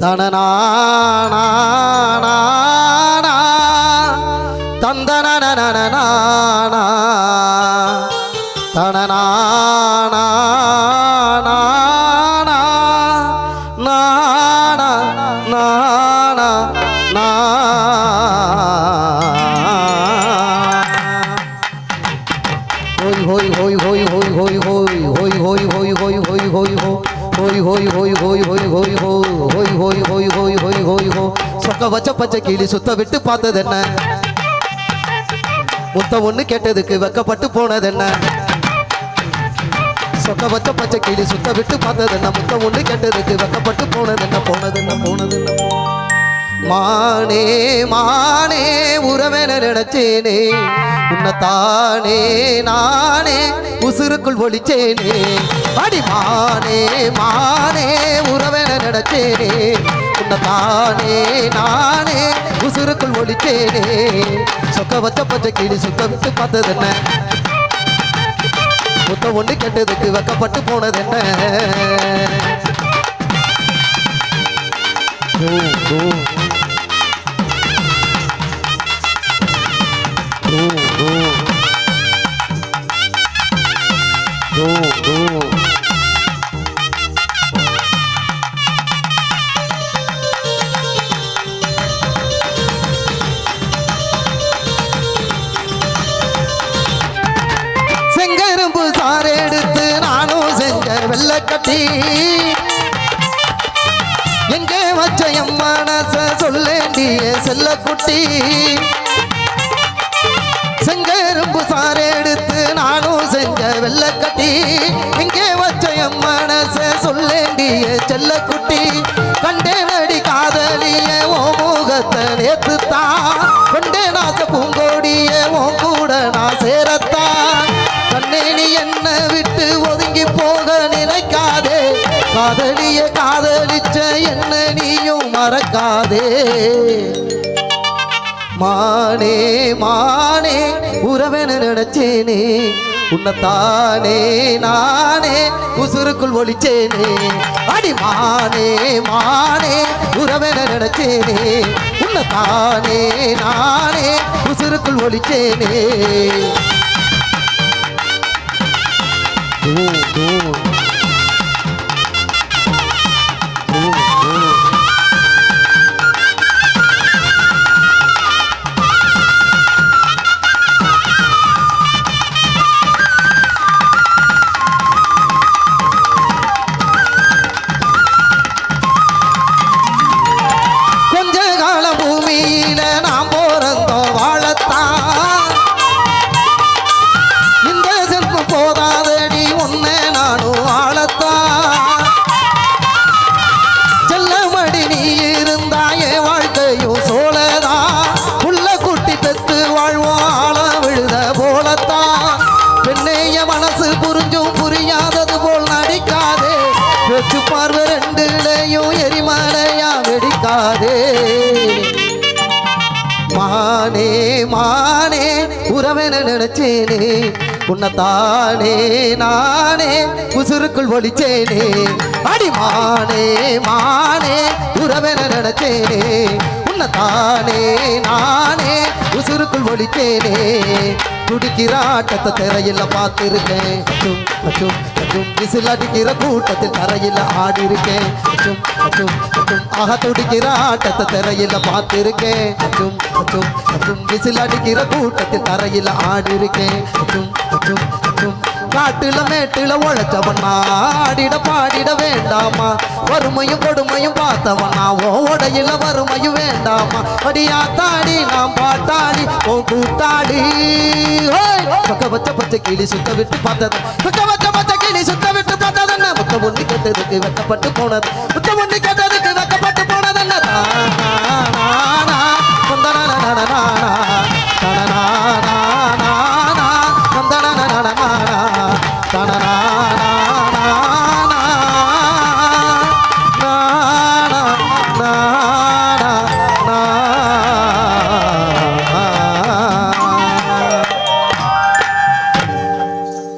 தனநானா தந்தனனனனா தனநானா சொக்க வச்ச பச்சை கிளி சுத்த விட்டு பார்த்தது என்ன முத்த ஒண்ணு கேட்டதுக்கு வெக்கப்பட்டு போனது என்ன சொக்க வச்ச பச்சை கிளி சுத்த விட்டு பார்த்தது என்ன முத்த ஒண்ணு கேட்டதுக்கு வெக்கப்பட்டு போனது என்ன மானே மானே உறவென நினைச்சேனே உன்னைத்தானே நானே உசுருக்குள் ஒளிச்சேனே அடி மானே மானே உறவென நினைச்சேனே உன்னைத்தானே நானே உசுருக்குள் ஒளிச்சேனே சொக்க வச்ச பச்சை கிளி சுத்த விட்டு பார்த்தது என்ன முத்த ஒன்று கெட்டதுக்கு வெக்கப்பட்டு போனது என்ன செங்கரும்பு சாறு எடுத்து நானும் செஞ்ச வெள்ளக்கட்டி எங்கே வச்ச என் மனச சொல்லேண்டிய செல்லக்குட்டி செங்கரும்பு சாறு எடுத்து நானும் செஞ்ச வெள்ளக்கட்டி எங்கே வச்ச என் மனச சொல்லேண்டிய செல்லக்குட்டி கண்டே நடி காதலிய ஓ முகத்தை நேத்துத்தான் கொண்டே நாச பூங்கோடிய ஓ கூட நான் சேரத்தான் கண்ணே நீ என்ன விட்டு ஒதுங்கி போக நினைக்காதே காதலிய காதலிச்ச என்ன நீயும் மறக்காதே மானே மானே உறவென நினைச்சேனே உன்னைத்தானே நானே உசுருக்குள் ஒளிச்சேனே அடி மானே மானே உறவென நினைச்சேனே உன்னைத்தானே நானே உசுருக்குள் ஒளிச்சேனே கொஞ்ச கால பூமியில நாம் போறந்தோம் வாழத்தான் இந்த செல்பு போதாதடி உன்னை நானும் வாழத்தான் செல்லமடி நீ இருந்தாயே வாழ்க்கையும் சோழதா உள்ள குட்டி பெத்து வாழ்வோம் ஆள விழுத போலத்தான் பெண்ணைய மனசு புரிஞ்சும் புரியாதது போல் நடிக்காதே வெச்சு பார்வை ரெண்டுலையும் எரிமலையா வெடிக்காதே மானே மானே உறவென நினைச்சேனே உன்னைத்தானே நானே உசுருக்குள் ஒளிச்சேனே அடி மானே மானே உறவென நினைச்சேனே உன்னைத்தானே நானே உசுருக்குள் ஒளிச்சேனே துடிக்கிற ஆட்டத்தை திரையில பார்த்திருக்கேன் அச்சும் அச்சும் அச்சும் விசில் அடிக்கிற கூட்டத்தில் தரையில ஆடி இருக்கேன் அச்சும் அச்சும் அச்சும் ஆக துடிக்கிற ஆட்டத்தை திரையில பார்த்திருக்கேன் அச்சும் அச்சும் அச்சும் விசில் அடிக்கிற கூட்டத்தில் தரையில ஆடி இருக்கேன் அச்சும் அச்சும் அச்சும் காட்டுல மேட்டுல உழைச்சவனா ஆடிட பாடிட வேண்டாமா வறுமையும் கொடுமையும் பார்த்தவனா ஓடையில வறுமையும் வேண்டாமா அடியா தாடி நாம் பாட்டாடி ஓ கூட்டாடி பக்க வச்ச பச்சை கிளி சுத்த விட்டு பார்த்தது பக்க வச்ச பச்சை கிளி சுத்த விட்டு பார்த்தது என்ன முத்த ஒண்ணு கேட்டதுக்கு வெக்கப்பட்டு போனது முத்த ஒண்ணு கேட்டதுக்கு வெக்கப்பட்டு போனது என்ன